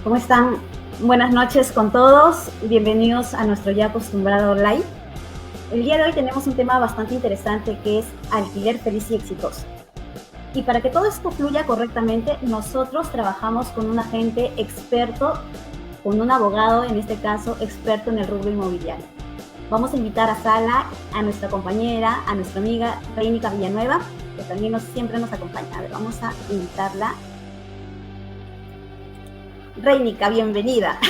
¿Cómo están? Buenas noches con todos. Bienvenidos a nuestro ya acostumbrado live. El día de hoy tenemos un tema bastante interesante que es alquiler feliz y exitoso. Y para que todo esto fluya correctamente, nosotros trabajamos con un agente experto, con un abogado, en este caso, experto en el rubro inmobiliario. Vamos a invitar a sala a nuestra compañera, a nuestra amiga Reinica Villanueva, que también siempre nos acompaña. A ver, vamos a invitarla. Reinica, bienvenida.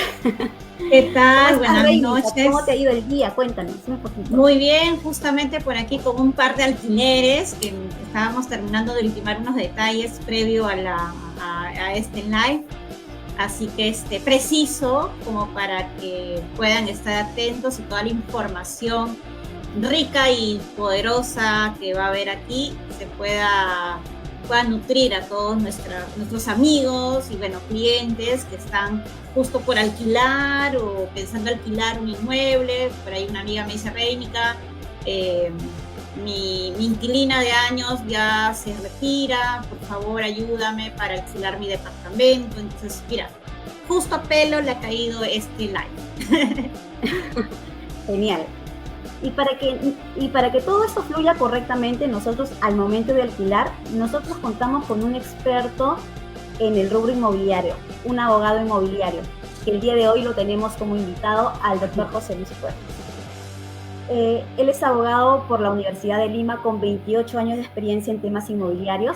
¿Qué tal? Buenas Reinica? noches. ¿Cómo te ha ido el día? Cuéntanos un poquito. Muy bien, justamente por aquí con un par de alquileres que estábamos terminando de ultimar unos detalles previo a este live. Así que preciso como para que puedan estar atentos y toda la información rica y poderosa que va a haber aquí se pueda nutrir a todos nuestros amigos y clientes que están justo por alquilar o pensando alquilar un inmueble. Por ahí una amiga me dice: Reinica, mi inquilina de años ya se retira, por favor ayúdame para alquilar mi departamento. Entonces, mira, justo a pelo le ha caído este live. Genial. Y para que todo esto fluya correctamente, nosotros al momento de alquilar, nosotros contamos con un experto en el rubro inmobiliario, un abogado inmobiliario, que el día de hoy lo tenemos como invitado al doctor José Luis Puertas. Él es abogado por la Universidad de Lima con 28 años de experiencia en temas inmobiliarios.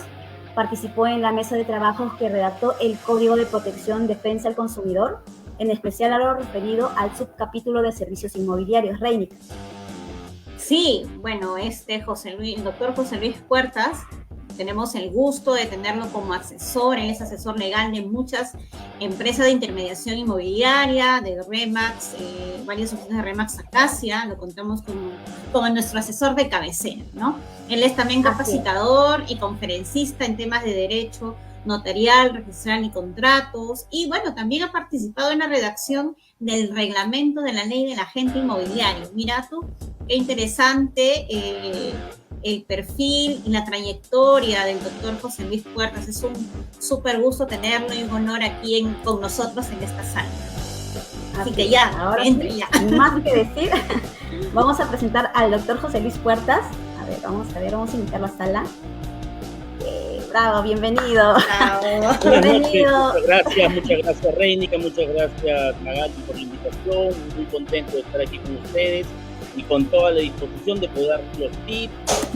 Participó en la mesa de trabajos que redactó el Código de Protección Defensa al Consumidor, en especial a lo referido al subcapítulo de servicios inmobiliarios. Reinica. Sí, bueno, el doctor José Luis Puertas, tenemos el gusto de tenerlo como asesor. Él es asesor legal de muchas empresas de intermediación inmobiliaria, de RE/MAX, varias oficinas de RE/MAX Acacia. Lo contamos como nuestro asesor de cabecera, ¿no? Él es también capacitador y conferencista en temas de derecho notarial, registral y contratos. Y bueno, también ha participado en la redacción del reglamento de la ley del agente inmobiliario. Mira tú, qué interesante el perfil y la trayectoria del doctor José Luis Puertas. Es un súper gusto tenerlo y un honor aquí con nosotros en esta sala. Así que ya, ahora sí, ya. Más que decir, vamos a presentar al doctor José Luis Puertas. Vamos a invitarlo a sala. Bravo, bienvenido. Bravo. Bienvenido. Muchas gracias Reinica, muchas gracias Magali por la invitación. Muy contento de estar aquí con ustedes y con toda la disposición de poder dar los tips,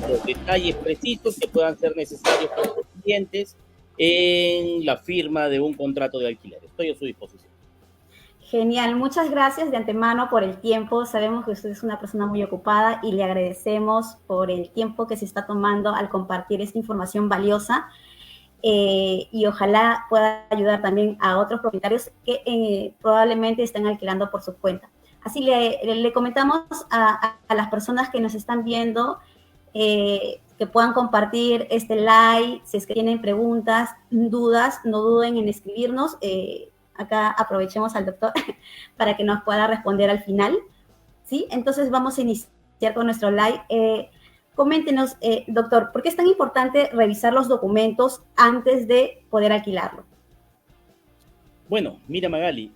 los detalles precisos que puedan ser necesarios para los clientes en la firma de un contrato de alquiler. Estoy a su disposición. Genial, muchas gracias de antemano por el tiempo. Sabemos que usted es una persona muy ocupada y le agradecemos por el tiempo que se está tomando al compartir esta información valiosa, y ojalá pueda ayudar también a otros propietarios que probablemente estén alquilando por su cuenta. Así le comentamos a las personas que nos están viendo que puedan compartir este live. Si es que tienen preguntas, dudas, no duden en escribirnos. Acá aprovechemos al doctor para que nos pueda responder al final, ¿sí? Entonces vamos a iniciar con nuestro live. Coméntenos, doctor, ¿por qué es tan importante revisar los documentos antes de poder alquilarlo? Bueno, mira Magali,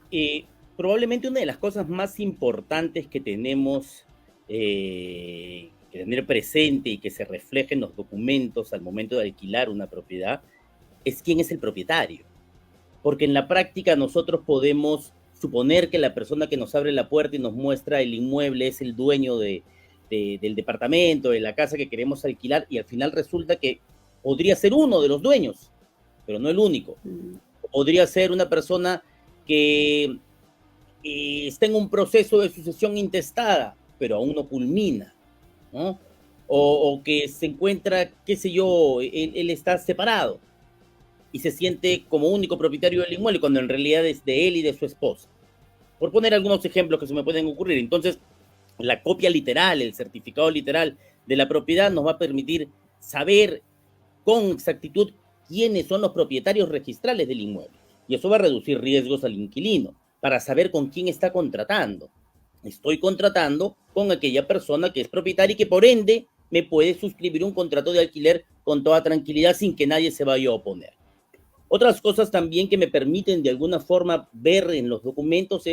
probablemente una de las cosas más importantes que tenemos que tener presente y que se refleje en los documentos al momento de alquilar una propiedad es quién es el propietario. Porque en la práctica nosotros podemos suponer que la persona que nos abre la puerta y nos muestra el inmueble es el dueño del departamento, de la casa que queremos alquilar, y al final resulta que podría ser uno de los dueños, pero no el único. Podría ser una persona que está en un proceso de sucesión intestada, pero aún no culmina, ¿no? O que se encuentra, qué sé yo, él está separado y se siente como único propietario del inmueble, cuando en realidad es de él y de su esposa. Por poner algunos ejemplos que se me pueden ocurrir. Entonces, la copia literal, el certificado literal de la propiedad nos va a permitir saber con exactitud quiénes son los propietarios registrales del inmueble. Y eso va a reducir riesgos al inquilino, para saber con quién está contratando. Estoy contratando con aquella persona que es propietaria y que por ende me puede suscribir un contrato de alquiler con toda tranquilidad sin que nadie se vaya a oponer. Otras cosas también que me permiten de alguna forma ver en los documentos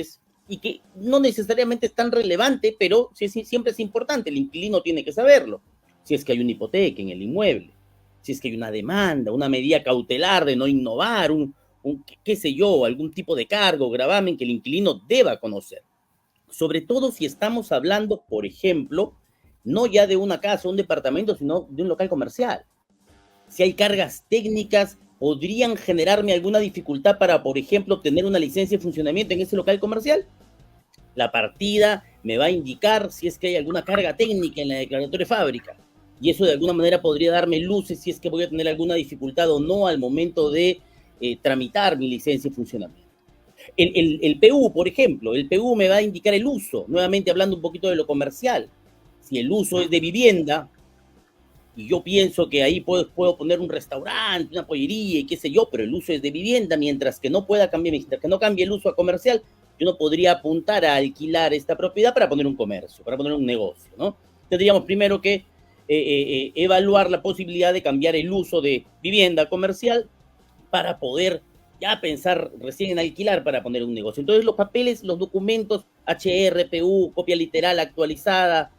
y que no necesariamente es tan relevante, pero siempre es importante, el inquilino tiene que saberlo. Si es que hay una hipoteca en el inmueble, si es que hay una demanda, una medida cautelar de no innovar, qué sé yo, algún tipo de cargo, gravamen que el inquilino deba conocer. Sobre todo si estamos hablando, por ejemplo, no ya de una casa o un departamento, sino de un local comercial. Si hay cargas técnicas, podrían generarme alguna dificultad para, por ejemplo, obtener una licencia de funcionamiento en ese local comercial. La partida me va a indicar si es que hay alguna carga técnica en la declaratoria de fábrica. Y eso de alguna manera podría darme luces si es que voy a tener alguna dificultad o no al momento de tramitar mi licencia de funcionamiento. El PU, por ejemplo, el PU me va a indicar el uso, nuevamente hablando un poquito de lo comercial. Si el uso es de vivienda, y yo pienso que ahí puedo poner un restaurante, una pollería y qué sé yo, pero el uso es de vivienda, mientras que no pueda cambiar, mientras que no cambie el uso a comercial, yo no podría apuntar a alquilar esta propiedad para poner un comercio, para poner un negocio, ¿no? Tendríamos primero que evaluar la posibilidad de cambiar el uso de vivienda comercial para poder ya pensar recién en alquilar para poner un negocio. Entonces los papeles, los documentos, HR, PU, copia literal actualizada,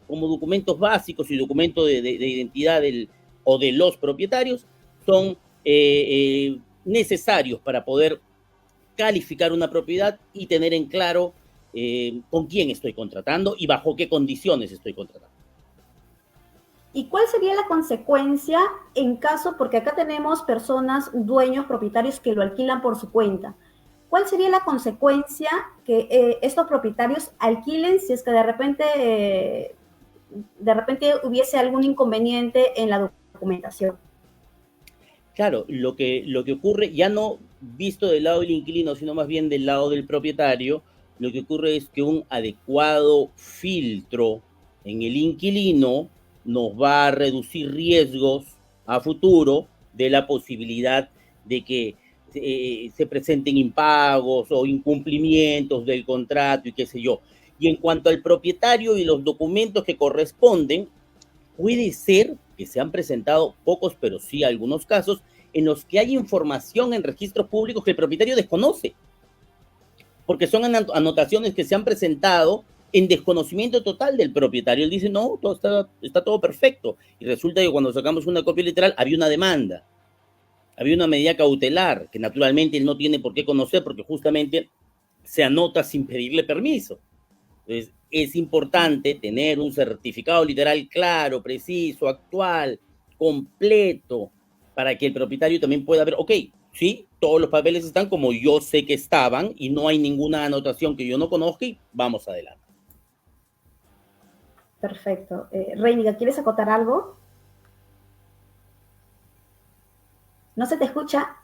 como documentos básicos y documentos de identidad o de los propietarios, son necesarios para poder calificar una propiedad y tener en claro con quién estoy contratando y bajo qué condiciones estoy contratando. ¿Y cuál sería la consecuencia en caso, porque acá tenemos personas, dueños, propietarios que lo alquilan por su cuenta? ¿Cuál sería la consecuencia que estos propietarios alquilen si es que de repente hubiese algún inconveniente en la documentación? Claro, lo que ocurre, ya no visto del lado del inquilino, sino más bien del lado del propietario, lo que ocurre es que un adecuado filtro en el inquilino nos va a reducir riesgos a futuro de la posibilidad de que se presenten impagos o incumplimientos del contrato y qué sé yo. Y en cuanto al propietario y los documentos que corresponden, puede ser que se han presentado pocos, pero sí algunos casos en los que hay información en registros públicos que el propietario desconoce, porque son anotaciones que se han presentado en desconocimiento total del propietario. Él dice, no, todo está todo perfecto. Y resulta que cuando sacamos una copia literal había una demanda, había una medida cautelar que naturalmente él no tiene por qué conocer porque justamente se anota sin pedirle permiso. Entonces, es importante tener un certificado literal claro, preciso, actual, completo, para que el propietario también pueda ver, ok, sí, todos los papeles están como yo sé que estaban y no hay ninguna anotación que yo no conozca y vamos adelante. Perfecto. Reiniga, ¿quieres acotar algo? No se te escucha,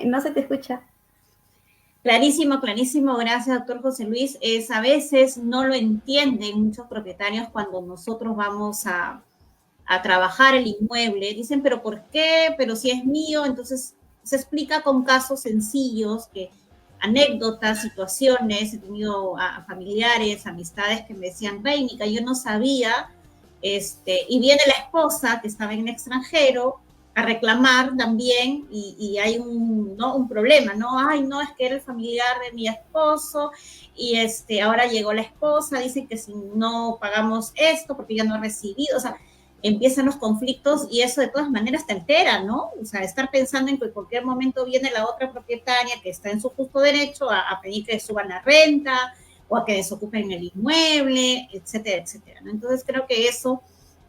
no se te escucha. Clarísimo, clarísimo. Gracias, doctor José Luis. A veces no lo entienden muchos propietarios cuando nosotros vamos a trabajar el inmueble. Dicen, ¿pero por qué? ¿Pero si es mío? Entonces se explica con casos sencillos, anécdotas, situaciones. He tenido a familiares, amistades que me decían, Reinica, yo no sabía, y viene la esposa que estaba en el extranjero a reclamar también y hay un problema, ¿no? Ay, no, es que era el familiar de mi esposo y ahora llegó la esposa, dice que si no pagamos esto porque ya no ha recibido, o sea, empiezan los conflictos y eso de todas maneras te altera, ¿no? O sea, estar pensando en que en cualquier momento viene la otra propietaria que está en su justo derecho a pedir que suban la renta o a que desocupen el inmueble, etcétera, etcétera, ¿no? Entonces creo que eso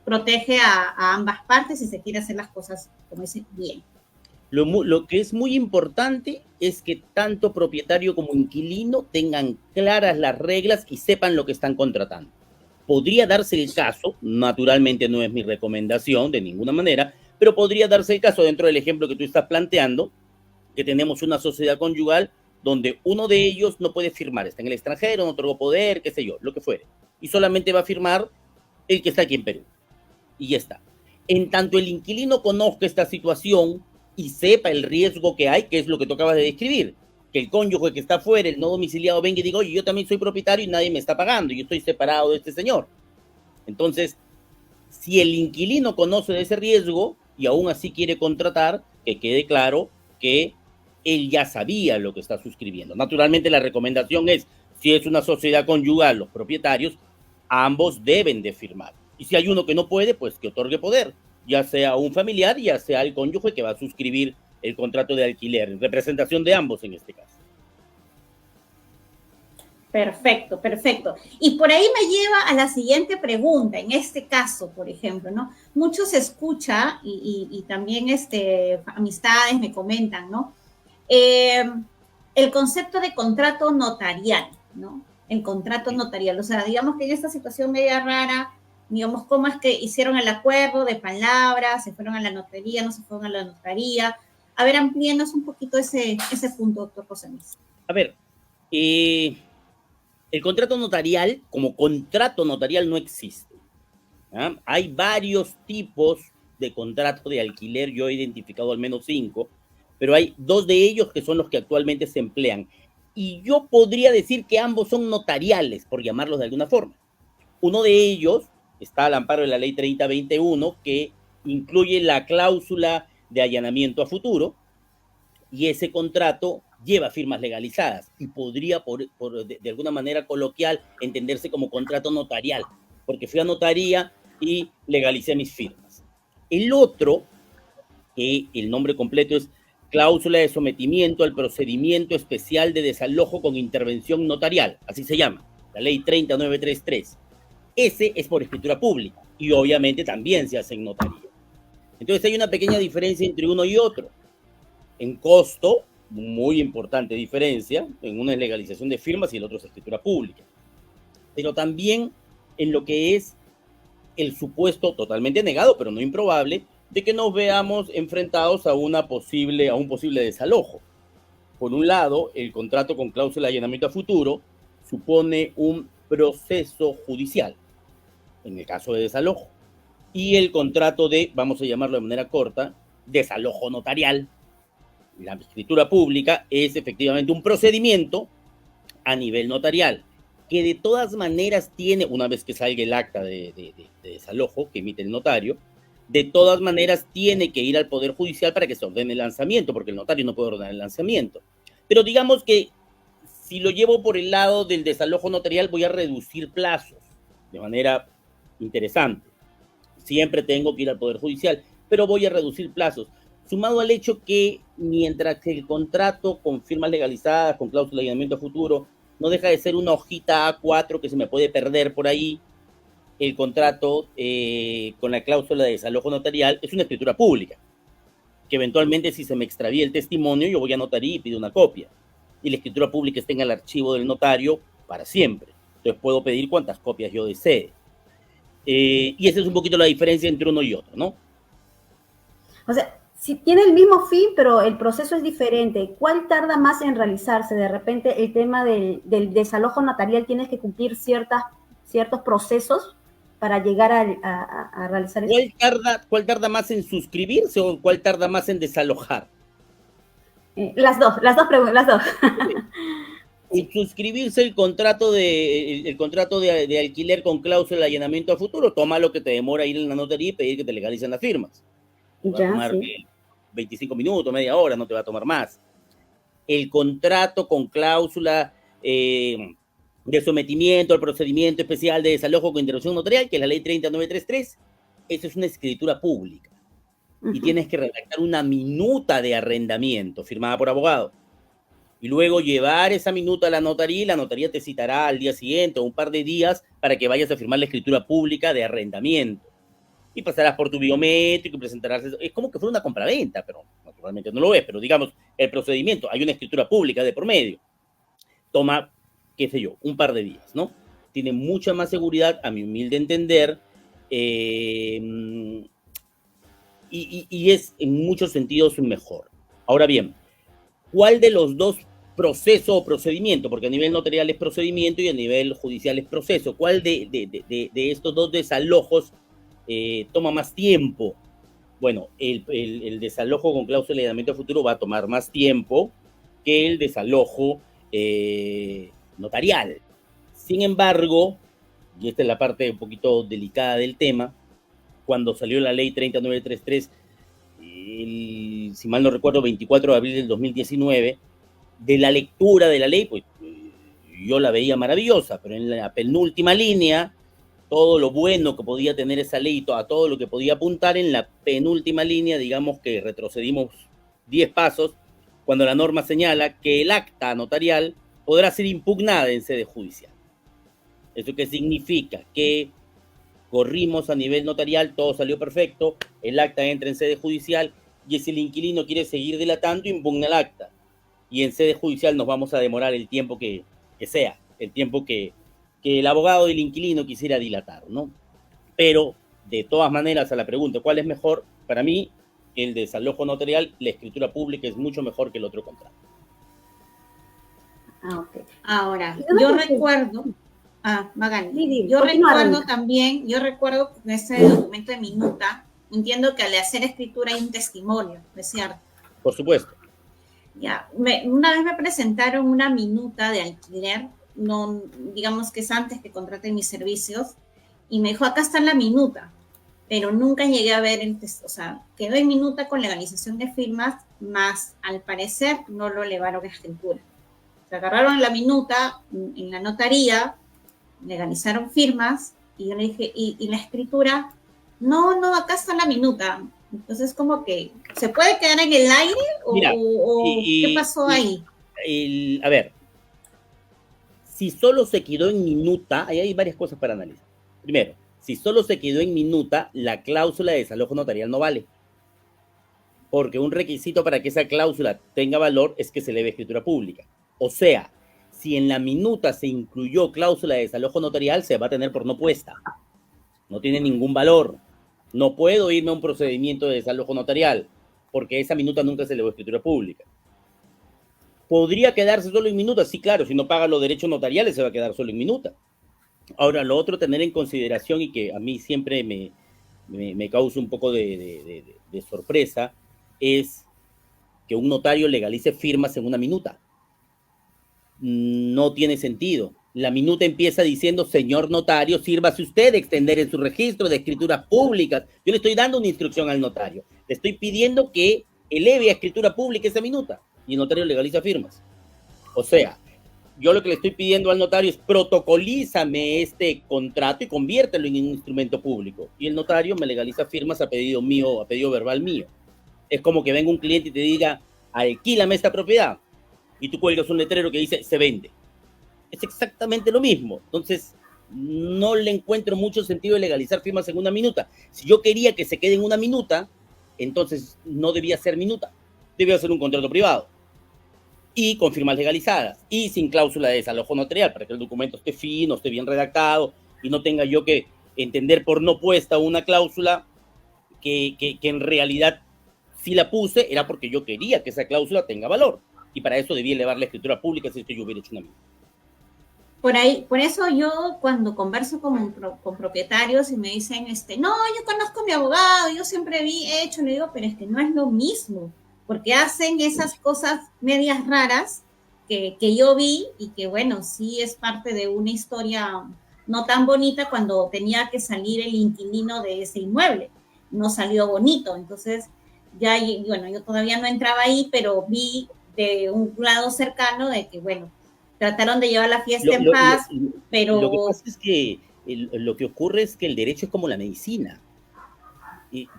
protege a ambas partes y se quiere hacer las cosas, como dicen, bien. Lo que es muy importante es que tanto propietario como inquilino tengan claras las reglas y sepan lo que están contratando. Podría darse el caso, naturalmente no es mi recomendación de ninguna manera, pero podría darse el caso dentro del ejemplo que tú estás planteando, que tenemos una sociedad conyugal donde uno de ellos no puede firmar, está en el extranjero, no otorgó poder, qué sé yo, lo que fuere, y solamente va a firmar el que está aquí en Perú. Y ya está. En tanto el inquilino conozca esta situación y sepa el riesgo que hay, que es lo que tú acabas de describir, que el cónyuge que está afuera, el no domiciliado, venga y diga, oye, yo también soy propietario y nadie me está pagando, yo estoy separado de este señor. Entonces, si el inquilino conoce de ese riesgo y aún así quiere contratar, que quede claro que él ya sabía lo que está suscribiendo. Naturalmente la recomendación es, si es una sociedad conyugal, los propietarios, ambos deben de firmar. Y si hay uno que no puede, pues que otorgue poder, ya sea un familiar, ya sea el cónyuge que va a suscribir el contrato de alquiler, en representación de ambos en este caso. Perfecto, perfecto. Y por ahí me lleva a la siguiente pregunta, en este caso, por ejemplo, ¿no? Mucho se escucha y también amistades me comentan, ¿no? El concepto de contrato notarial, ¿no? El contrato notarial, o sea, digamos que en esta situación media rara, digamos, ¿cómo es que hicieron el acuerdo de palabras, se fueron a la notaría, no se fueron a la notaría? A ver, amplíenos un poquito ese punto, doctor José Luis. A ver, el contrato notarial, como contrato notarial, no existe. ¿Ah? Hay varios tipos de contrato de alquiler, yo he identificado al menos 5, pero hay 2 de ellos que son los que actualmente se emplean. Y yo podría decir que ambos son notariales, por llamarlos de alguna forma. Uno de ellos está al amparo de la ley 3021, que incluye la cláusula de allanamiento a futuro, y ese contrato lleva firmas legalizadas y podría, de alguna manera coloquial, entenderse como contrato notarial, porque fui a notaría y legalicé mis firmas. El otro, que el nombre completo es cláusula de sometimiento al procedimiento especial de desalojo con intervención notarial, así se llama, la ley 30933. Ese es por escritura pública y obviamente también se hace en notaría. Entonces hay una pequeña diferencia entre uno y otro. En costo, muy importante diferencia, en una es legalización de firmas y el otro es escritura pública. Pero también en lo que es el supuesto totalmente negado, pero no improbable, de que nos veamos enfrentados a un posible desalojo. Por un lado, el contrato con cláusula de allanamiento a futuro supone un proceso judicial, en el caso de desalojo, y el contrato de, vamos a llamarlo de manera corta, desalojo notarial, la escritura pública, es efectivamente un procedimiento a nivel notarial, que de todas maneras tiene, una vez que salga el acta de desalojo que emite el notario, de todas maneras tiene que ir al Poder Judicial para que se ordene el lanzamiento, porque el notario no puede ordenar el lanzamiento. Pero digamos que si lo llevo por el lado del desalojo notarial, voy a reducir plazos de manera interesante. Siempre tengo que ir al Poder Judicial, pero voy a reducir plazos. Sumado al hecho que mientras que el contrato con firmas legalizadas, con cláusula de allanamiento a futuro, no deja de ser una hojita A4 que se me puede perder por ahí, el contrato con la cláusula de desalojo notarial es una escritura pública, que eventualmente si se me extravía el testimonio, yo voy a notaría y pido una copia. Y la escritura pública está en el archivo del notario para siempre. Entonces puedo pedir cuantas copias yo desee. Y esa es un poquito la diferencia entre uno y otro, ¿no? O sea, si tiene el mismo fin, pero el proceso es diferente, ¿cuál tarda más en realizarse? De repente el tema del desalojo notarial, tienes que cumplir ciertos procesos para llegar a realizar eso. ¿Cuál tarda más en suscribirse o cuál tarda más en desalojar? Las dos preguntas, las dos. En suscribirse el contrato de alquiler con cláusula de allanamiento a futuro, toma lo que te demora ir en la notaría y pedir que te legalicen las firmas. Te va a tomar sí. 25 minutos, media hora, no te va a tomar más. El contrato con cláusula de sometimiento al procedimiento especial de desalojo con intervención notarial, que es la ley 30933, eso es una escritura pública. Y tienes que redactar una minuta de arrendamiento firmada por abogado. Y luego llevar esa minuta a la notaría y la notaría te citará al día siguiente o un par de días para que vayas a firmar la escritura pública de arrendamiento. Y pasarás por tu biométrico y presentarás eso. Es como que fuera una compraventa, pero naturalmente no lo es. Pero digamos, el procedimiento, hay una escritura pública de por medio. Toma, qué sé yo, un par de días, ¿no? Tiene mucha más seguridad, a mi humilde entender, y es en muchos sentidos mejor. Ahora bien, ¿cuál de los dos proceso o procedimiento? Porque a nivel notarial es procedimiento y a nivel judicial es proceso. ¿Cuál de estos dos desalojos toma más tiempo? Bueno, el desalojo con cláusula de allanamiento a futuro va a tomar más tiempo que el desalojo notarial. Sin embargo, y esta es la parte un poquito delicada del tema, cuando salió la ley 30933, el si mal no recuerdo, 24 de abril del 2019, de la lectura de la ley, pues yo la veía maravillosa, pero en la penúltima línea, todo lo bueno que podía tener esa ley, a todo lo que podía apuntar, en la penúltima línea, digamos que retrocedimos 10 pasos, cuando la norma señala que el acta notarial podrá ser impugnada en sede judicial. ¿Eso qué significa? Que corrimos a nivel notarial, todo salió perfecto, el acta entra en sede judicial, y si el inquilino quiere seguir dilatando, impugna el acta. Y en sede judicial nos vamos a demorar el tiempo que sea, el tiempo que el abogado del inquilino quisiera dilatar, ¿no? Pero, de todas maneras, a la pregunta, ¿cuál es mejor? Para mí, el desalojo notarial, la escritura pública es mucho mejor que el otro contrato. Okay. Ahora, yo recuerdo... Magali, yo recuerdo ese documento de minuta, entiendo que al hacer escritura hay un testimonio, ¿no es cierto? Por supuesto. Ya, una vez me presentaron una minuta de alquiler, no, digamos que es antes que contraten mis servicios, y me dijo, acá está la minuta, pero nunca llegué a ver el texto, o sea, quedó en minuta con legalización de firmas, más al parecer no lo elevaron a escritura. Se agarraron la minuta en la notaría, legalizaron firmas, y yo le dije, ¿y la escritura? No, acá está la minuta. Entonces, como que, ¿se puede quedar en el aire? Mira, ¿Qué pasó ahí? A ver, si solo se quedó en minuta, ahí hay varias cosas para analizar. Primero, si solo se quedó en minuta, la cláusula de desalojo notarial no vale. Porque un requisito para que esa cláusula tenga valor es que se eleve escritura pública. O sea, si en la minuta se incluyó cláusula de desalojo notarial, se va a tener por no puesta. No tiene ningún valor. No puedo irme a un procedimiento de desalojo notarial, porque esa minuta nunca se elevó a escritura pública. ¿Podría quedarse solo en minuta? Sí, claro, si no paga los derechos notariales se va a quedar solo en minuta. Ahora, lo otro, tener en consideración, y que a mí siempre me causa un poco de sorpresa, es que un notario legalice firmas en una minuta. No tiene sentido. La minuta empieza diciendo, señor notario, sírvase usted de extender en su registro de escrituras públicas. Yo le estoy dando una instrucción al notario. Le estoy pidiendo que eleve a escritura pública esa minuta. Y el notario legaliza firmas. O sea, yo lo que le estoy pidiendo al notario es protocolízame este contrato y conviértelo en un instrumento público. Y el notario me legaliza firmas a pedido mío, a pedido verbal mío. Es como que venga un cliente y te diga, alquílame esta propiedad. Y tú cuelgas un letrero que dice, se vende. Es exactamente lo mismo. Entonces, no le encuentro mucho sentido de legalizar firmas en una minuta. Si yo quería que se quede en una minuta, entonces no debía ser minuta. Debía ser un contrato privado. Y con firmas legalizadas. Y sin cláusula de desalojo notarial, para que el documento esté fino, esté bien redactado, y no tenga yo que entender por no puesta una cláusula que en realidad, si la puse, era porque yo quería que esa cláusula tenga valor. Y para eso debía elevar la escritura pública si es que yo hubiera hecho una minuta. Por eso yo cuando converso con propietarios y me dicen, no, yo conozco a mi abogado, yo siempre he hecho, le digo, pero no es lo mismo, porque hacen esas cosas medias raras que yo vi y que, bueno, sí es parte de una historia no tan bonita cuando tenía que salir el inquilino de ese inmueble. No salió bonito, entonces ya, bueno, yo todavía no entraba ahí, pero vi de un lado cercano de que, bueno, trataron de llevar la fiesta en paz, pero... Lo que pasa es que lo que ocurre es que el derecho es como la medicina.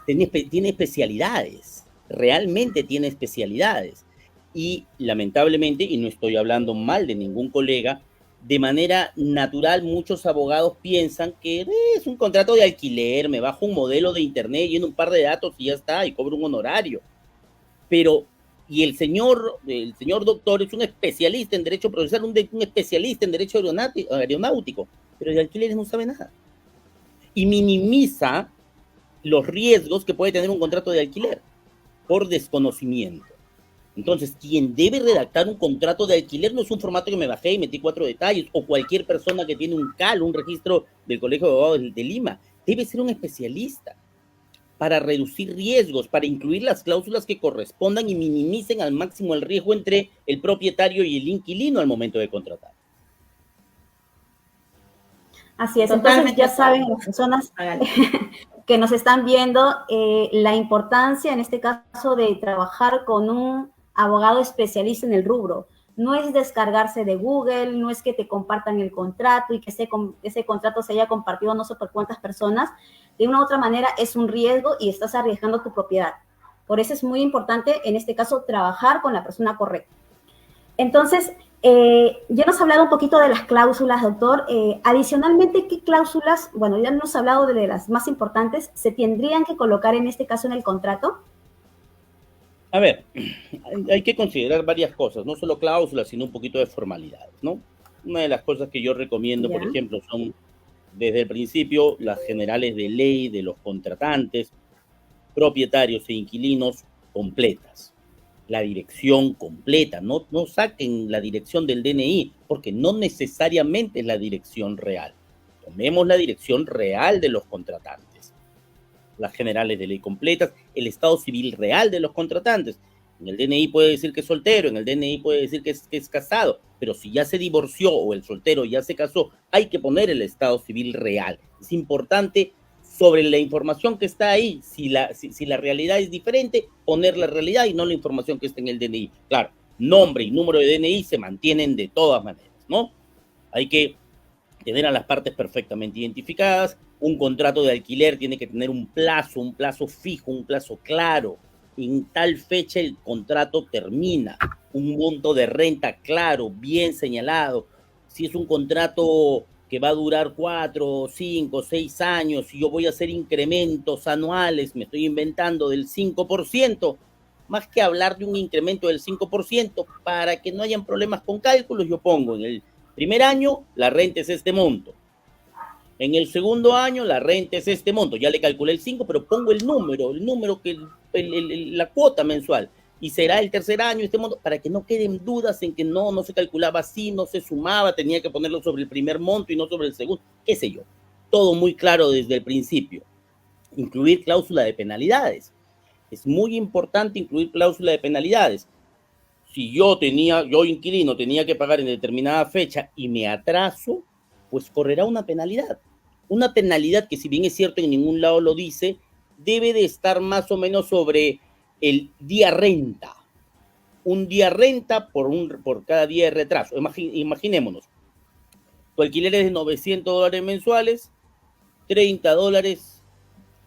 Tiene especialidades, realmente tiene especialidades. Y lamentablemente, y no estoy hablando mal de ningún colega, de manera natural muchos abogados piensan que es un contrato de alquiler, me bajo un modelo de internet, lleno un par de datos y ya está, y cobro un honorario. Pero... Y el señor doctor es un especialista en derecho procesal, un especialista en derecho aeronáutico, pero de alquileres no sabe nada. Y minimiza los riesgos que puede tener un contrato de alquiler por desconocimiento. Entonces, quien debe redactar un contrato de alquiler no es un formato que me bajé y metí 4 detalles, o cualquier persona que tiene un CAL, un registro del Colegio de Abogados de Lima. Debe ser un especialista para reducir riesgos, para incluir las cláusulas que correspondan y minimicen al máximo el riesgo entre el propietario y el inquilino al momento de contratar. Así es, entonces ya saben las personas, que nos están viendo, la importancia en este caso de trabajar con un abogado especialista en el rubro. No es descargarse de Google, no es que te compartan el contrato y que ese contrato se haya compartido no sé por cuántas personas. De una u otra manera es un riesgo y estás arriesgando tu propiedad. Por eso es muy importante, en este caso, trabajar con la persona correcta. Entonces, ya nos ha hablado un poquito de las cláusulas, doctor. Adicionalmente, ¿qué cláusulas, bueno, ya nos ha hablado de las más importantes, se tendrían que colocar en este caso en el contrato? A ver, hay que considerar varias cosas, no solo cláusulas, sino un poquito de formalidades, ¿no? Una de las cosas que yo recomiendo, por ejemplo, son desde el principio las generales de ley de los contratantes, propietarios e inquilinos completas. La dirección completa, no saquen la dirección del DNI, porque no necesariamente es la dirección real. Tomemos la dirección real de los contratantes. Las generales de ley completas, el estado civil real de los contratantes. En el DNI puede decir que es soltero, en el DNI puede decir que es casado, pero si ya se divorció o el soltero ya se casó, hay que poner el estado civil real. Es importante sobre la información que está ahí, si la realidad es diferente, poner la realidad y no la información que está en el DNI. Claro, nombre y número de DNI se mantienen de todas maneras, ¿no? Hay que tener a las partes perfectamente identificadas. Un contrato de alquiler tiene que tener un plazo fijo, un plazo claro. En tal fecha el contrato termina. Un monto de renta claro, bien señalado. Si es un contrato que va a durar 4, 5, 6 años y yo voy a hacer incrementos anuales, me estoy inventando del 5%, más que hablar de un incremento del 5%, para que no hayan problemas con cálculos, yo pongo en el primer año la renta es este monto. En el segundo año la renta es este monto. Ya le calculé el 5, pero pongo el número que la cuota mensual. Y será el tercer año este monto, para que no queden dudas en que no se calculaba así, no se sumaba, tenía que ponerlo sobre el primer monto y no sobre el segundo, qué sé yo. Todo muy claro desde el principio. Incluir cláusula de penalidades. Es muy importante incluir cláusula de penalidades. Si yo inquilino, tenía que pagar en determinada fecha y me atraso, pues correrá una penalidad. Una penalidad que, si bien es cierto en ningún lado lo dice, debe de estar más o menos sobre el día renta. Un día renta por cada día de retraso. Imaginémonos, tu alquiler es de $900 mensuales, $30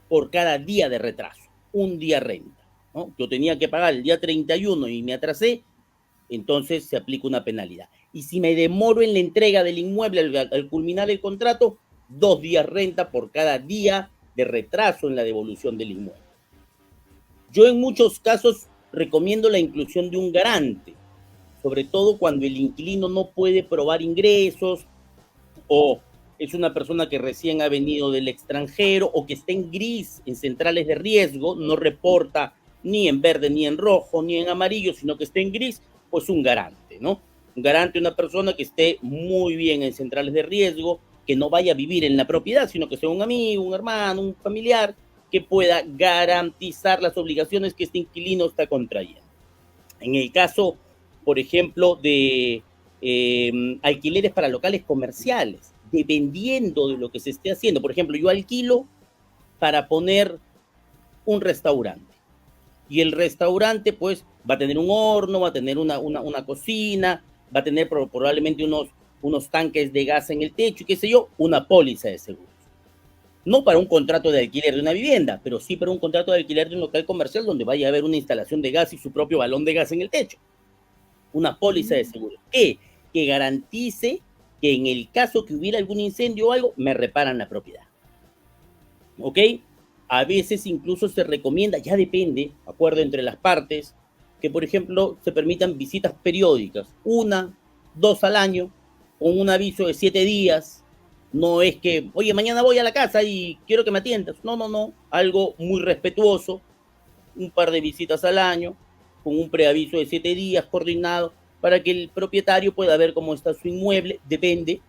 por cada día de retraso. Un día renta, ¿no? Yo tenía que pagar el día 31 y me atrasé, entonces se aplica una penalidad. Y si me demoro en la entrega del inmueble al culminar el contrato, 2 días renta por cada día de retraso en la devolución del inmueble. Yo en muchos casos recomiendo la inclusión de un garante, sobre todo cuando el inquilino no puede probar ingresos o es una persona que recién ha venido del extranjero o que está en gris en centrales de riesgo, no reporta ni en verde, ni en rojo, ni en amarillo, sino que está en gris, pues un garante, ¿no? Un garante, una persona que esté muy bien en centrales de riesgo, que no vaya a vivir en la propiedad, sino que sea un amigo, un hermano, un familiar, que pueda garantizar las obligaciones que este inquilino está contrayendo. En el caso, por ejemplo, de alquileres para locales comerciales, dependiendo de lo que se esté haciendo. Por ejemplo, yo alquilo para poner un restaurante. Y el restaurante, pues, va a tener un horno, va a tener una cocina, va a tener probablemente unos tanques de gas en el techo y qué sé yo, una póliza de seguros. No para un contrato de alquiler de una vivienda, pero sí para un contrato de alquiler de un local comercial donde vaya a haber una instalación de gas y su propio balón de gas en el techo. Una póliza de seguros que garantice que en el caso que hubiera algún incendio o algo, me reparan la propiedad. ¿Ok? A veces incluso se recomienda, ya depende, acuerdo entre las partes, que por ejemplo se permitan visitas periódicas, 1, 2 al año, con un aviso de 7 días. No es que, oye, mañana voy a la casa y quiero que me atiendas. No. Algo muy respetuoso, un par de visitas al año, con un preaviso de 7 días coordinado, para que el propietario pueda ver cómo está su inmueble. Depende.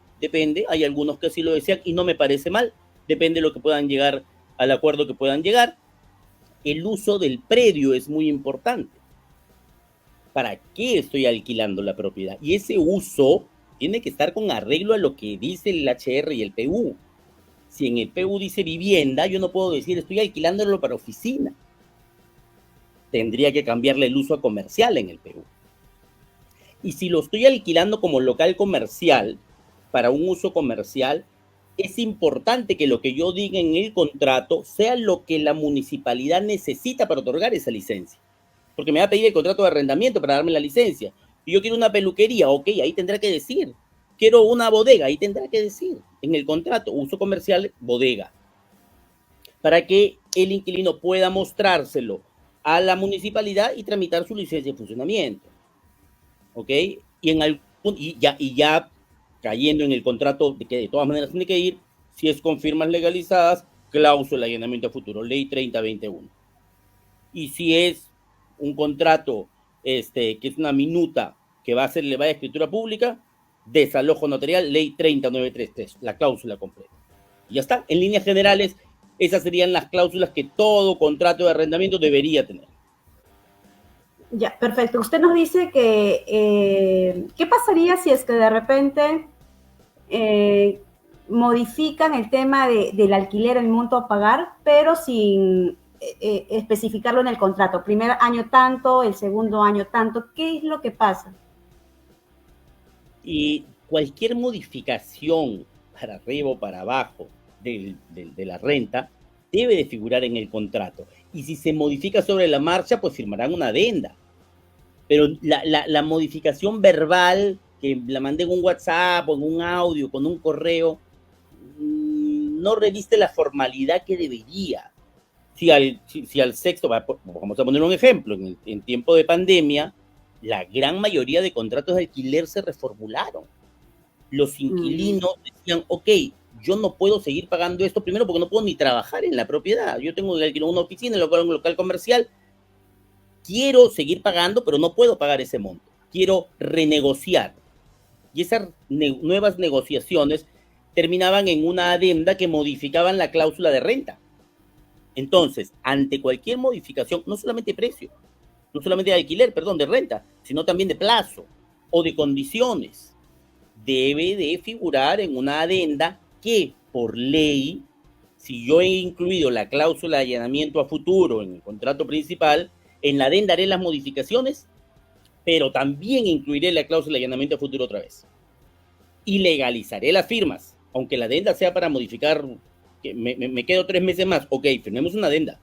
Hay algunos que así lo desean y no me parece mal. Depende de lo que puedan llegar, al acuerdo que puedan llegar. El uso del predio es muy importante. ¿Para qué estoy alquilando la propiedad? Y ese uso tiene que estar con arreglo a lo que dice el HR y el PU. Si en el PU dice vivienda, yo no puedo decir estoy alquilándolo para oficina. Tendría que cambiarle el uso a comercial en el PU. Y si lo estoy alquilando como local comercial, para un uso comercial, es importante que lo que yo diga en el contrato sea lo que la municipalidad necesita para otorgar esa licencia. Porque me va a pedir el contrato de arrendamiento para darme la licencia. Y yo quiero una peluquería, ok, ahí tendrá que decir. Quiero una bodega, ahí tendrá que decir. En el contrato, uso comercial, bodega. Para que el inquilino pueda mostrárselo a la municipalidad y tramitar su licencia de funcionamiento. ¿Ok? Y ya cayendo en el contrato de que de todas maneras tiene que ir, si es con firmas legalizadas, cláusula de allanamiento a futuro, ley 3021. Y si es un contrato que es una minuta que va a ser elevada a escritura pública, desalojo notarial, ley 30933, la cláusula completa. Y ya está, en líneas generales, esas serían las cláusulas que todo contrato de arrendamiento debería tener. Ya, perfecto. Usted nos dice que, ¿qué pasaría si es que de repente modifican el tema del alquiler, el monto a pagar, pero sin especificarlo en el contrato? Primer año tanto, el segundo año tanto. ¿Qué es lo que pasa? Y cualquier modificación para arriba o para abajo de la renta debe de figurar en el contrato. Y si se modifica sobre la marcha, pues firmarán una adenda. Pero la modificación verbal, que la mandé en un WhatsApp o en un audio, con un correo, no reviste la formalidad que debería. Si al sexto, vamos a poner un ejemplo, en tiempo de pandemia, la gran mayoría de contratos de alquiler se reformularon. Los inquilinos decían, ok, yo no puedo seguir pagando esto, primero porque no puedo ni trabajar en la propiedad. Yo tengo que alquilar una oficina, un local comercial. Quiero seguir pagando, pero no puedo pagar ese monto. Quiero renegociar. Y esas nuevas negociaciones terminaban en una adenda que modificaban la cláusula de renta. Entonces, ante cualquier modificación, no solamente de precio, no solamente de alquiler, perdón, de renta, sino también de plazo o de condiciones, debe de figurar en una adenda que, por ley, si yo he incluido la cláusula de allanamiento a futuro en el contrato principal, en la adenda haré las modificaciones, pero también incluiré la cláusula de allanamiento a futuro otra vez. Y legalizaré las firmas, aunque la adenda sea para modificar, que me quedo 3 meses más. Ok, firmemos una adenda,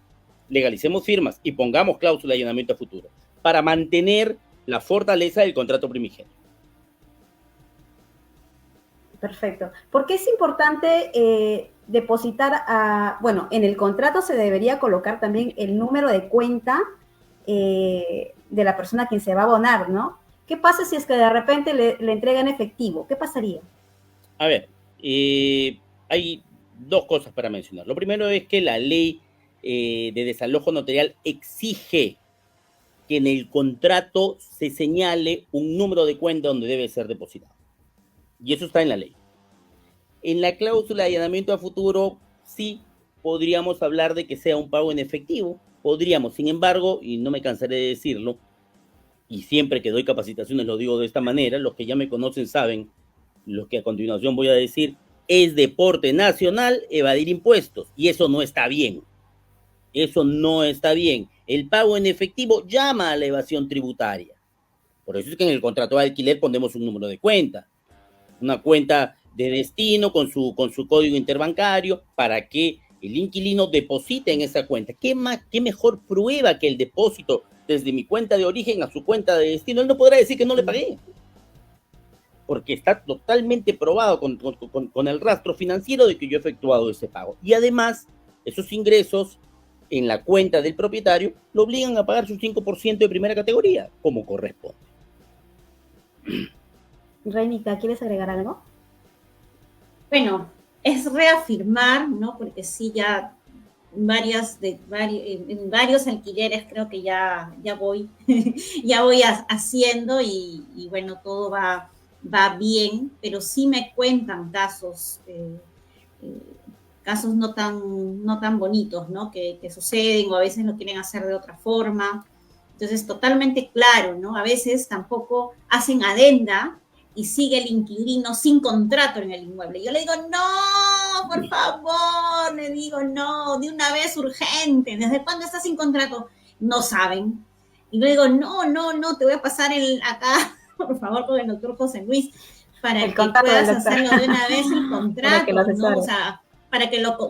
legalicemos firmas y pongamos cláusula de allanamiento a futuro para mantener la fortaleza del contrato primigenio. Perfecto. ¿Por qué es importante depositar bueno, en el contrato se debería colocar también el número de cuenta de la persona a quien se va a abonar, ¿no? ¿Qué pasa si es que de repente le entregan efectivo? ¿Qué pasaría? A ver, hay dos cosas para mencionar. Lo primero es que la ley de desalojo notarial exige que en el contrato se señale un número de cuenta donde debe ser depositado. Y eso está en la ley. En la cláusula de allanamiento a futuro, sí podríamos hablar de que sea un pago en efectivo. Podríamos, sin embargo, y no me cansaré de decirlo, y siempre que doy capacitaciones lo digo de esta manera, los que ya me conocen saben, lo que a continuación voy a decir, es deporte nacional evadir impuestos, y eso no está bien. Eso no está bien. El pago en efectivo llama a la evasión tributaria. Por eso es que en el contrato de alquiler ponemos un número de cuenta, una cuenta de destino con su código interbancario para que el inquilino deposite en esa cuenta. ¿Qué mejor prueba que el depósito desde mi cuenta de origen a su cuenta de destino? Él no podrá decir que no le pagué, porque está totalmente probado con el rastro financiero de que yo he efectuado ese pago. Y además, esos ingresos en la cuenta del propietario lo obligan a pagar su 5% de primera categoría, como corresponde. Reinica, ¿quieres agregar algo? Bueno, es reafirmar, ¿no? Porque sí, ya en varios alquileres creo que ya voy, ya voy haciendo y bueno, todo va bien, pero sí me cuentan casos no tan bonitos, ¿no? Que suceden o a veces lo quieren hacer de otra forma. Entonces, totalmente claro, ¿no? A veces tampoco hacen adenda y sigue el inquilino sin contrato en el inmueble. Yo le digo, no, no, por favor, le digo, no, de una vez urgente, ¿desde cuándo estás sin contrato? No saben. Y le digo, no, te voy a pasar acá, por favor, con el doctor José Luis, para El que contacto puedas del doctor. hacerlo de una vez el Para que lo contrato, ¿no? O asesore. sea,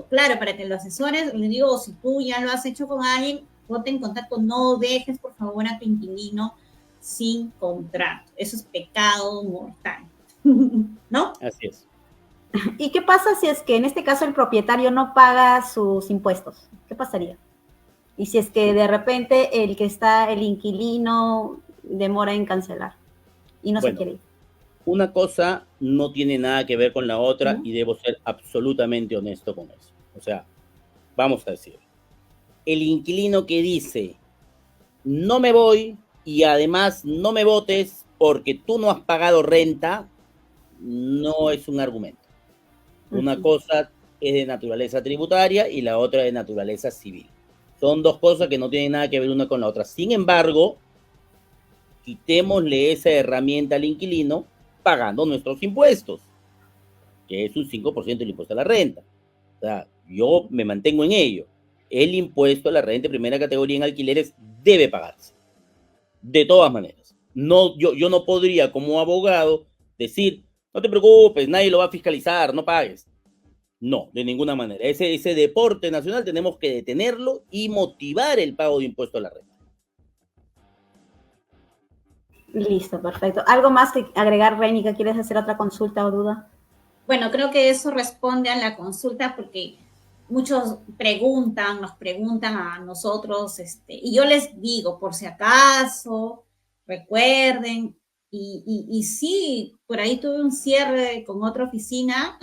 claro, para que lo asesores, le digo, si tú ya lo has hecho con alguien, ponte en contacto, no dejes, por favor, a tu inquilino sin contrato. Eso es pecado mortal, ¿no? Así es. ¿Y qué pasa si es que en este caso el propietario no paga sus impuestos? ¿Qué pasaría? Y si es que de repente el inquilino demora en cancelar y no se Bueno, quiere ir. una cosa no tiene nada que ver con la otra ¿Mm? y debo ser absolutamente honesto con eso. O sea, vamos a decir, el inquilino que dice, no me voy y además no me votes porque tú no has pagado renta, no es un argumento. Una cosa es de naturaleza tributaria y la otra de naturaleza civil. Son dos cosas que no tienen nada que ver una con la otra. Sin embargo, quitémosle esa herramienta al inquilino pagando nuestros impuestos, que es un 5% del impuesto a la renta. O sea, yo me mantengo en ello. El impuesto a la renta de primera categoría en alquileres debe pagarse. De todas maneras. No, yo no podría, como abogado, decir, no te preocupes, nadie lo va a fiscalizar, no pagues. No, de ninguna manera. Ese deporte nacional tenemos que detenerlo y motivar el pago de impuesto a la renta. Listo, perfecto. ¿Algo más que agregar, Reinica? ¿Quieres hacer otra consulta o duda? Bueno, creo que eso responde a la consulta porque muchos nos preguntan a nosotros, y yo les digo, por si acaso, recuerden, y sí, por ahí tuve un cierre con otra oficina,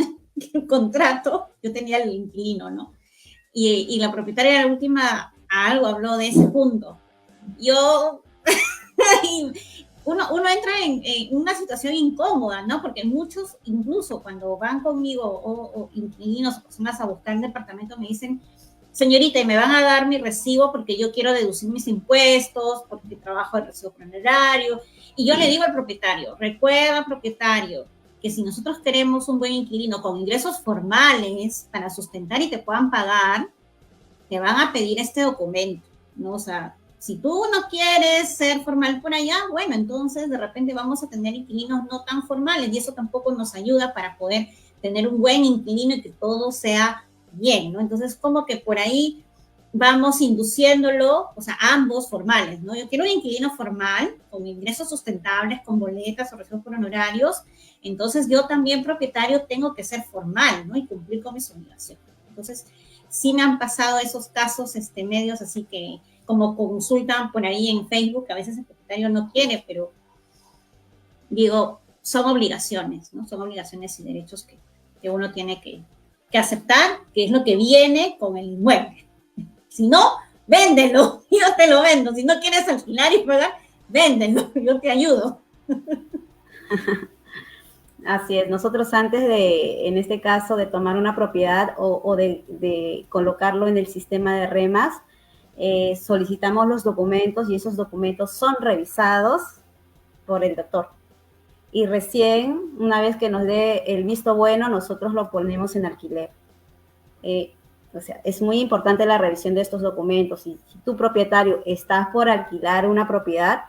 un contrato, yo tenía el inquilino, ¿no? Y la propietaria de la última algo habló de ese punto. Yo uno entra en una situación incómoda, ¿no? Porque muchos, incluso cuando van conmigo o inquilinos o personas a buscar un departamento, me dicen, señorita, y me van a dar mi recibo porque yo quiero deducir mis impuestos, porque trabajo de recibo funerario. Y yo le digo al propietario, recuerda, propietario, que si nosotros queremos un buen inquilino con ingresos formales para sustentar y te puedan pagar, te van a pedir este documento, ¿no? O sea, si tú no quieres ser formal por allá, bueno, entonces de repente vamos a tener inquilinos no tan formales y eso tampoco nos ayuda para poder tener un buen inquilino y que todo sea bien, ¿no? Entonces, como que por ahí vamos induciéndolo, o sea, ambos formales, ¿no? Yo quiero un inquilino formal, con ingresos sustentables, con boletas o recibos por honorarios, entonces yo también, propietario, tengo que ser formal, ¿no? Y cumplir con mis obligaciones. Entonces, sí me han pasado esos casos medios, así que como consultan por ahí en Facebook, a veces el propietario no quiere, pero digo, son obligaciones, ¿no? Son obligaciones y derechos que uno tiene que aceptar, que es lo que viene con el inmueble. Si no, véndelo, yo te lo vendo. Si no quieres alquilar y pagar, véndelo, yo te ayudo. Así es, nosotros antes de, en este caso, de tomar una propiedad o de colocarlo en el sistema de REMAS, solicitamos los documentos y esos documentos son revisados por el doctor. Y recién, una vez que nos dé el visto bueno, nosotros lo ponemos en alquiler. O sea, es muy importante la revisión de estos documentos. Y si tu propietario está por alquilar una propiedad,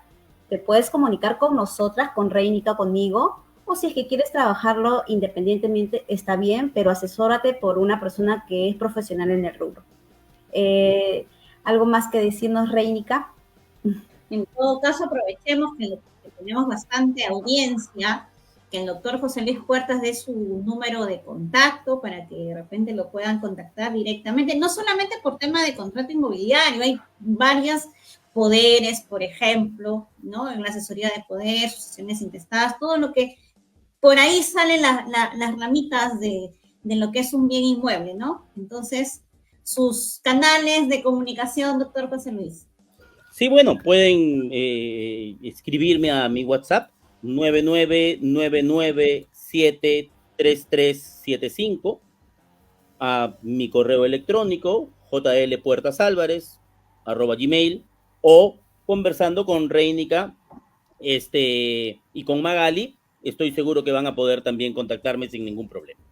te puedes comunicar con nosotras, con Reinica, conmigo, o si es que quieres trabajarlo independientemente, está bien, pero asesórate por una persona que es profesional en el rubro. ¿Algo más que decirnos, Reinica? En todo caso, aprovechemos que tenemos bastante audiencia, que el doctor José Luis Puertas dé su número de contacto para que de repente lo puedan contactar directamente, no solamente por tema de contrato inmobiliario, hay varios poderes, por ejemplo, ¿no? En la asesoría de poder, sucesiones intestadas, todo lo que por ahí salen las ramitas de lo que es un bien inmueble, ¿no? Entonces, sus canales de comunicación, doctor José Luis. Sí, bueno, pueden escribirme a mi WhatsApp 999973375, a mi correo electrónico jlpuertasalvarez@gmail, o conversando con Reinica y con Magali. Estoy seguro que van a poder también contactarme sin ningún problema.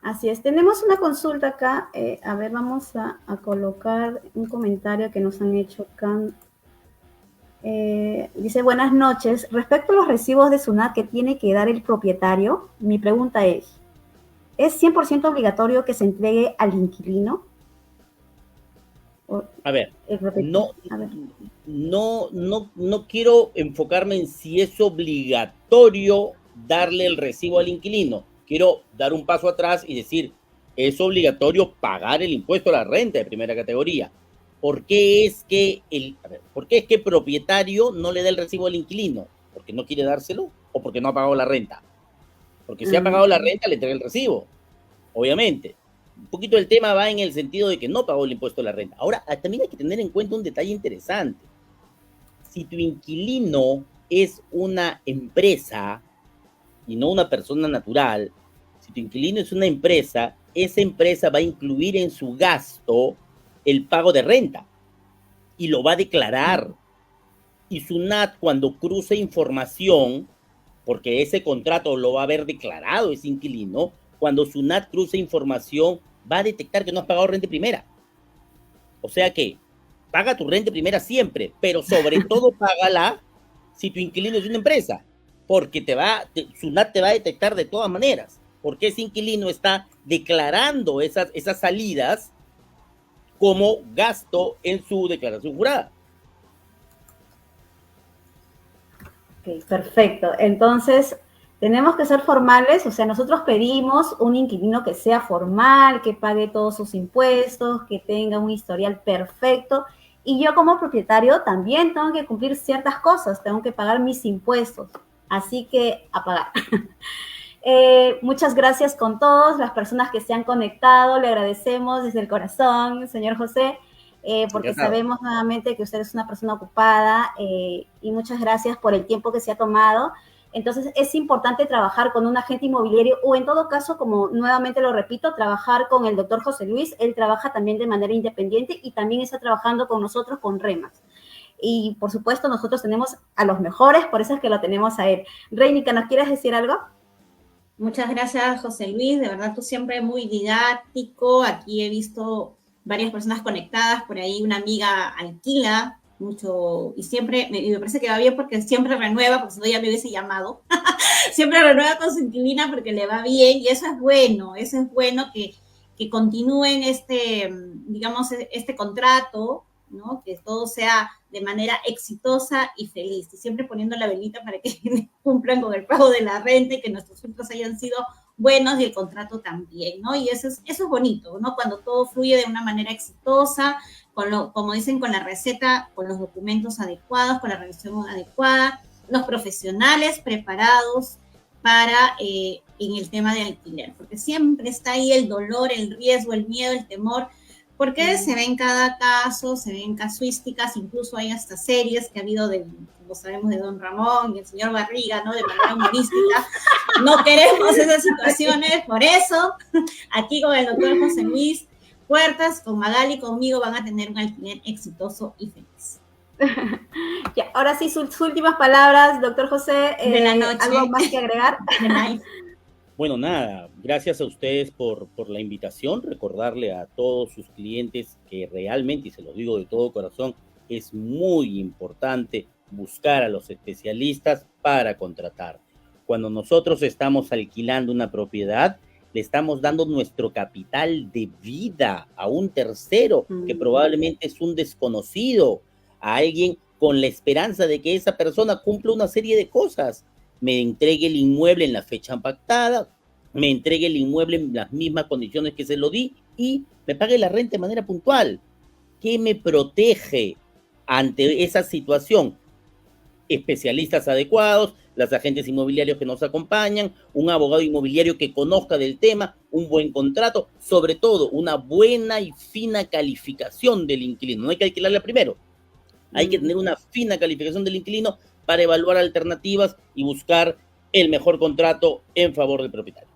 Así es, tenemos una consulta acá. A ver, vamos a colocar un comentario que nos han hecho acá. Dice, buenas noches. Respecto a los recibos de SUNAT que tiene que dar el propietario, mi pregunta ¿es 100% obligatorio que se entregue al inquilino? A ver, no, A ver. no quiero enfocarme en si es obligatorio darle el recibo al inquilino. Quiero dar un paso atrás y decir, es obligatorio pagar el impuesto a la renta de primera categoría. ¿Por qué es que el propietario no le da el recibo al inquilino? ¿Porque no quiere dárselo o porque no ha pagado la renta? Porque si ha pagado la renta, le entrega el recibo, obviamente. Un poquito el tema va en el sentido de que no pagó el impuesto a la renta. Ahora, también hay que tener en cuenta un detalle interesante. Si tu inquilino es una empresa y no una persona natural, si tu inquilino es una empresa, esa empresa va a incluir en su gasto el pago de renta y lo va a declarar. Y SUNAT, cuando cruce información, porque ese contrato lo va a haber declarado ese inquilino, cuando SUNAT cruce información, va a detectar que no has pagado renta primera. O sea que paga tu renta primera siempre, pero sobre todo págala si tu inquilino es una empresa, porque SUNAT te va a detectar de todas maneras, porque ese inquilino está declarando esas salidas como gasto en su declaración jurada. Ok, perfecto. Entonces, tenemos que ser formales, o sea, nosotros pedimos un inquilino que sea formal, que pague todos sus impuestos, que tenga un historial perfecto, y yo como propietario también tengo que cumplir ciertas cosas, tengo que pagar mis impuestos, así que a pagar. Muchas gracias con todas las personas que se han conectado, le agradecemos desde el corazón, señor José. Porque Encantado. sabemos nuevamente que usted es una persona ocupada y muchas gracias por el tiempo que se ha tomado. Entonces, es importante trabajar con un agente inmobiliario o en todo caso, como nuevamente lo repito, trabajar con el doctor José Luis. Él trabaja también de manera independiente y también está trabajando con nosotros con REMAX. Y, por supuesto, nosotros tenemos a los mejores, por eso es que lo tenemos a él. Reinica, ¿nos quieres decir algo? Muchas gracias, José Luis. De verdad, tú siempre muy didáctico. Aquí he visto varias personas conectadas. Por ahí una amiga alquila mucho y siempre me parece que va bien porque siempre renueva, porque si no ya me hubiese llamado. Siempre renueva con su inquilina porque le va bien y eso es bueno que continúen digamos, este contrato, ¿no? Que todo sea de manera exitosa y feliz, y siempre poniendo la velita para que cumplan con el pago de la renta y que nuestros filtros hayan sido buenos y el contrato también, ¿no? Y eso es bonito, ¿no? Cuando todo fluye de una manera exitosa, como dicen, con la receta, con los documentos adecuados, con la revisión adecuada, los profesionales preparados para en el tema de alquiler, porque siempre está ahí el dolor, el riesgo, el miedo, el temor, porque se ve en cada caso, se ven casuísticas, incluso hay hasta series que ha habido como sabemos, de Don Ramón y el señor Barriga, ¿no? De manera humorística. No queremos esas situaciones, por eso, aquí con el doctor José Luis Puertas, con Magali y conmigo van a tener un alquiler exitoso y feliz. Ya, ahora sí, sus últimas palabras, doctor José. De la noche. ¿Algo más que agregar? Bueno, nada, gracias a ustedes por la invitación, recordarle a todos sus clientes que realmente, y se lo digo de todo corazón, es muy importante buscar a los especialistas para contratar. Cuando nosotros estamos alquilando una propiedad, le estamos dando nuestro capital de vida a un tercero que probablemente es un desconocido, a alguien con la esperanza de que esa persona cumpla una serie de cosas. Me entregue el inmueble en la fecha pactada, me entregue el inmueble en las mismas condiciones que se lo di y me pague la renta de manera puntual. ¿Qué me protege ante esa situación? Especialistas adecuados, los agentes inmobiliarios que nos acompañan, un abogado inmobiliario que conozca del tema, un buen contrato, sobre todo una buena y fina calificación del inquilino. No hay que alquilarle primero, hay que tener una fina calificación del inquilino para evaluar alternativas y buscar el mejor contrato en favor del propietario.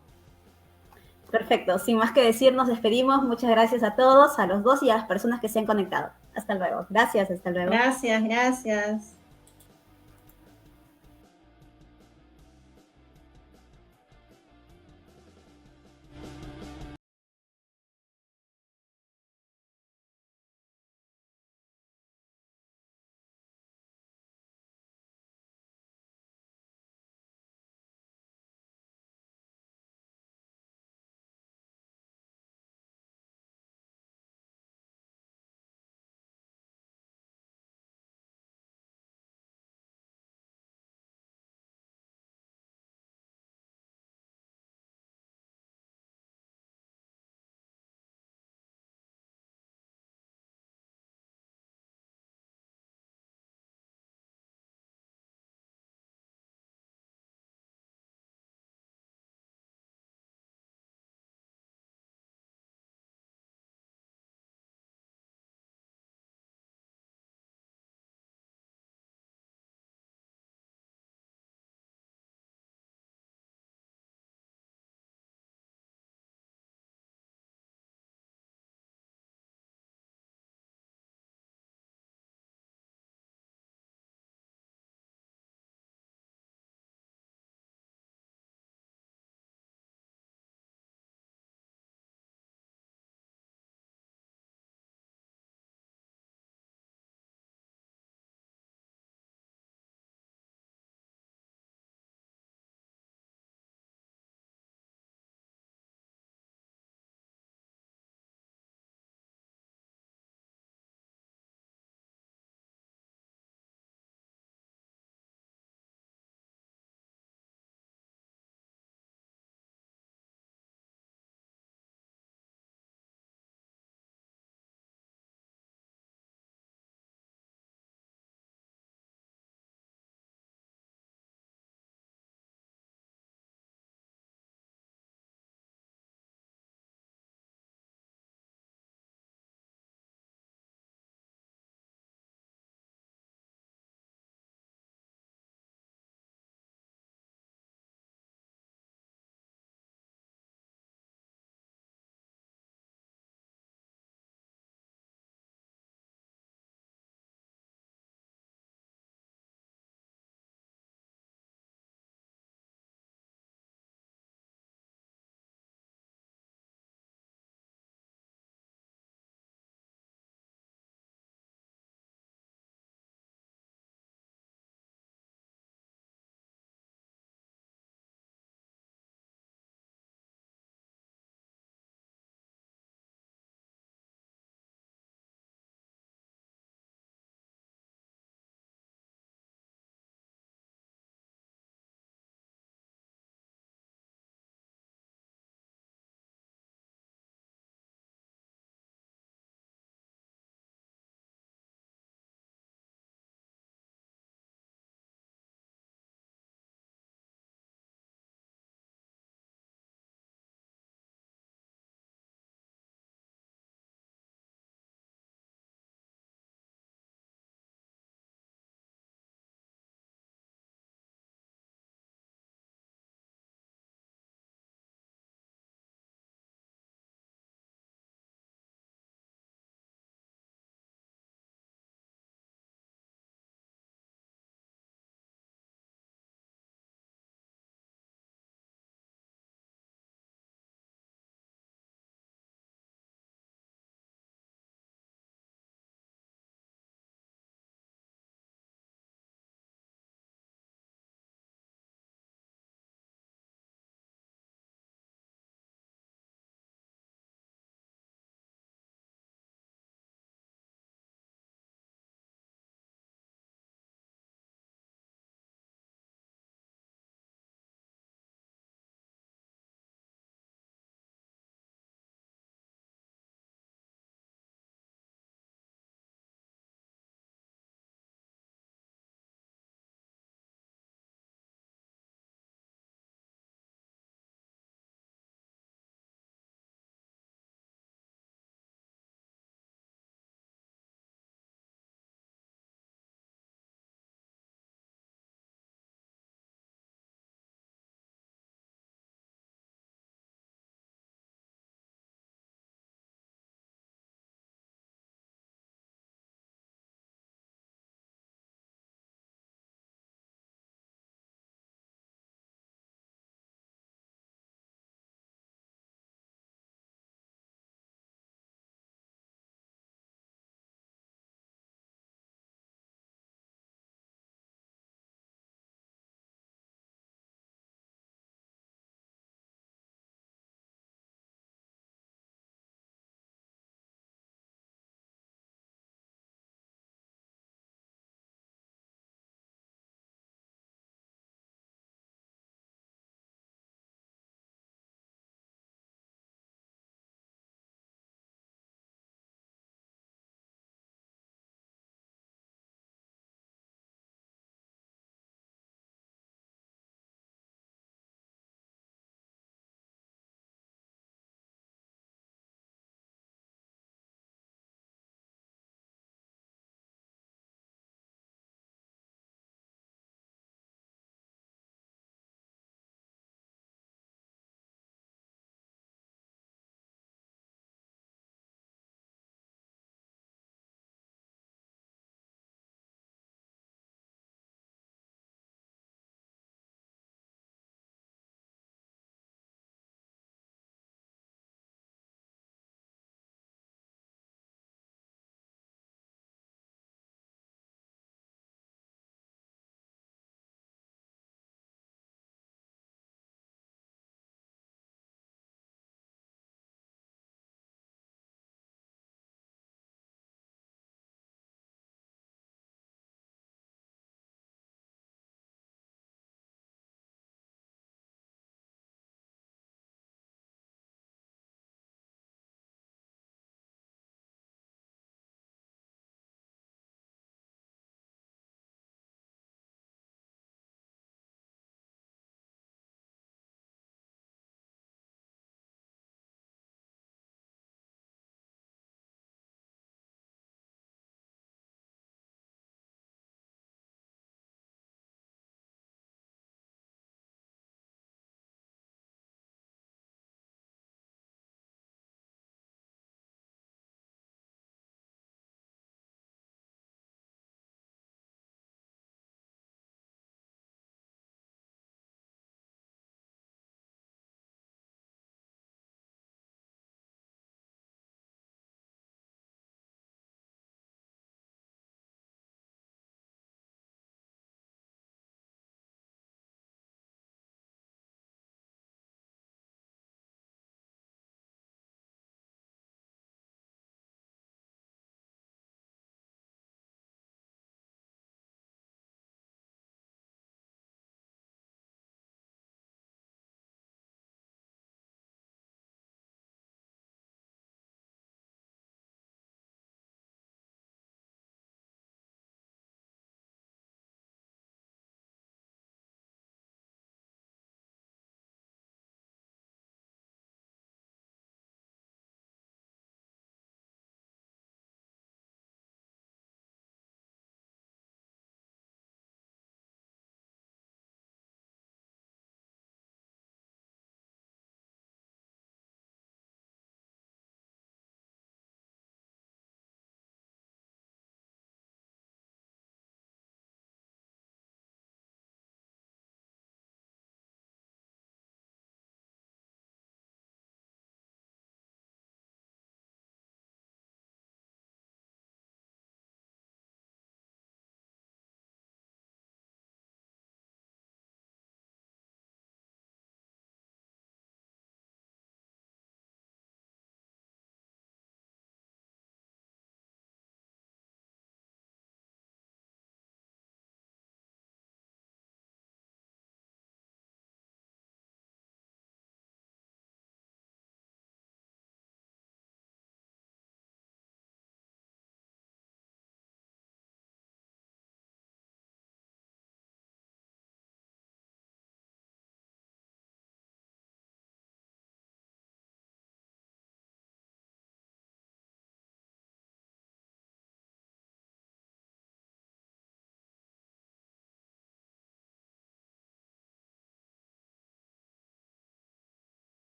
Perfecto, sin más que decir, nos despedimos. Muchas gracias a todos, a los dos y a las personas que se han conectado. Hasta luego. Gracias, hasta luego. Gracias.